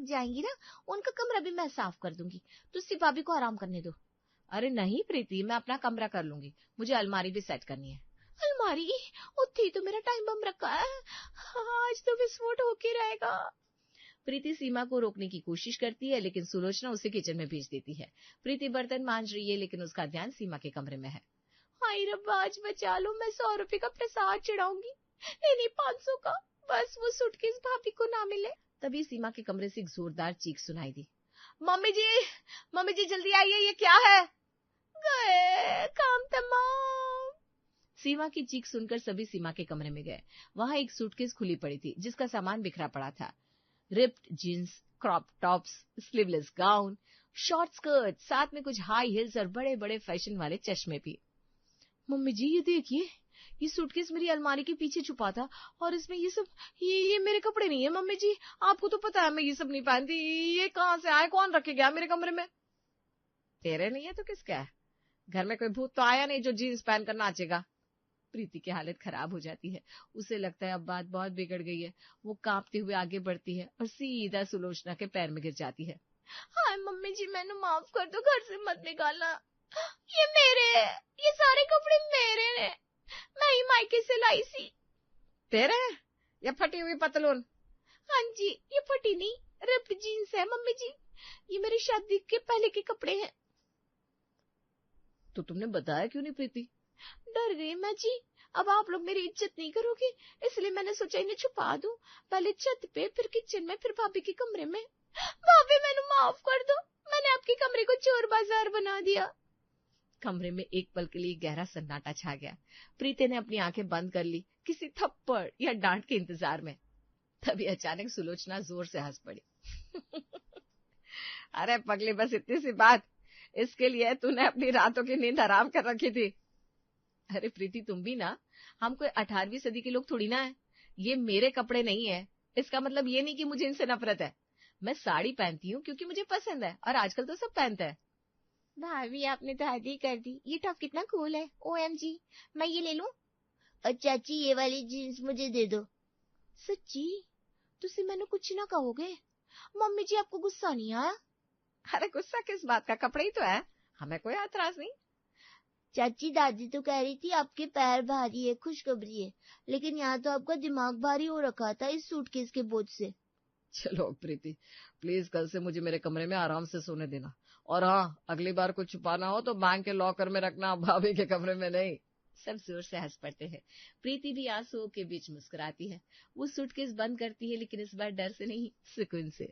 थक जाएंगी ना, उनका कमरा भी मैं साफ कर दूंगी, तुझसे भाभी को आराम करने दो। अरे नहीं प्रीति, मैं अपना कमरा कर लूंगी, मुझे अलमारी भी सेट करनी है। अलमारी? उत्थे ही तो मेरा टाइम बम रखा है, आज तो विस्फोट होके रहेगा। प्रीति सीमा को रोकने की कोशिश करती है, लेकिन सुलोचना उसे किचन में भेज देती है। प्रीति बर्तन मांज रही है, लेकिन उसका ध्यान सीमा के कमरे में है। हाय रब्बा, आज बचा लो, मैं 100 रुपए का प्रसाद चढ़ाऊंगी, नहीं 500 का, बस वो सूटकेस भाभी को ना मिले। तभी सीमा के कमरे से एक जोरदार चीख सुनाई दी। मम्मी जी जल्दी आइए, ये क्या है? गए काम तमाम। सीमा की चीख सुनकर सभी सीमा के कमरे में गए। वहां एक सूटकेस खुली पड़ी थी, जिसका सामान बिखरा पड़ा था। Ripped jeans, crop tops, sleeveless gown, short skirt, साथ में कुछ हाई हील्स और बड़े बड़े फैशन वाले चश्मे भी। मम्मी जी ये देखिए, ये सूटकेस मेरी अलमारी के पीछे छुपा था, और इसमें ये सब, ये मेरे कपड़े नहीं है मम्मी जी, आपको तो पता है मैं ये सब नहीं पहनती, ये कहाँ से आए, कौन रखे गया मेरे कमरे में? तेरे नहीं है तो किसका है? घर में कोई भूत तो आया नहीं जो जीन्स पहनकर नाचेगा। प्रीति की हालत खराब हो जाती है, उसे लगता है अब बात बहुत बिगड़ गई है। वो कांपते हुए आगे बढ़ती है और सीधा सुलोचना के पैर में गिर जाती है। हाय मम्मी जी, मैंने माफ कर दो, घर से मत निकालना, ये मेरे है, ये सारे कपड़े मेरे हैं, मैं ही मायके से लाई सी। तेरे? या फटी हुई पतलून? हाँ जी, ये फटी नहीं, रिप्ड जीन्स है मम्मी जी, ये मेरी शादी के पहले के कपड़े हैं। तो तुमने बताया क्यों नहीं प्रीति? डर गई मैं जी, अब आप लोग मेरी इज्जत नहीं करोगे, इसलिए मैंने सोचा इन्हें छुपा दूं, पहले छत पे, फिर किचन में, फिर भाभी के कमरे में। भाभी मैंने माफ कर दो, मैंने आपके कमरे को चोर बाजार बना दिया। कमरे में एक पल के लिए गहरा सन्नाटा छा गया। प्रीति ने अपनी आंखें बंद कर ली, किसी थप्पड़ या डांट के इंतजार में। तभी अचानक सुलोचना जोर से हंस पड़ी। अरे पगली, बस इतनी सी बात, इसके लिए तूने अपनी रातों की नींद हराम कर रखी थी। अरे प्रीति, तुम भी ना, हम कोई 18वीं सदी के लोग थोड़ी ना है। ये मेरे कपड़े नहीं है, इसका मतलब ये नहीं कि मुझे इनसे नफरत है। मैं साड़ी पहनती हूँ क्योंकि मुझे पसंद है, और आजकल तो सब पहनते हैं। भाभी आपने तो हद ही कर दी, ये टॉप कितना कूल है, OMG, मैं ये ले लूं? और चाची ये वाली जीन्स मुझे दे दो। सच्ची? तुसी मैंने कुछ ना कहोगे? मम्मी जी आपको गुस्सा नहीं आया? अरे गुस्सा किस बात का, कपड़े ही तो है, हमें कोई एतराज नहीं। चाची दादी तो कह रही थी आपके पैर भारी है, खुशखबरी है, लेकिन यहाँ तो आपका दिमाग भारी हो रखा था इस सूटकेस के बोझ से। चलो प्रीति, प्लीज कल से मुझे मेरे कमरे में आराम से सोने देना, और हाँ, अगली बार कुछ छुपाना हो तो बैंक के लॉकर में रखना, भाभी के कमरे में नहीं। सब जोर से हंस पड़ते हैं। प्रीति भी आंसुओं के बीच मुस्कुराती है। वो सूटकेस बंद करती है, लेकिन इस बार डर से नहीं, सुकून से।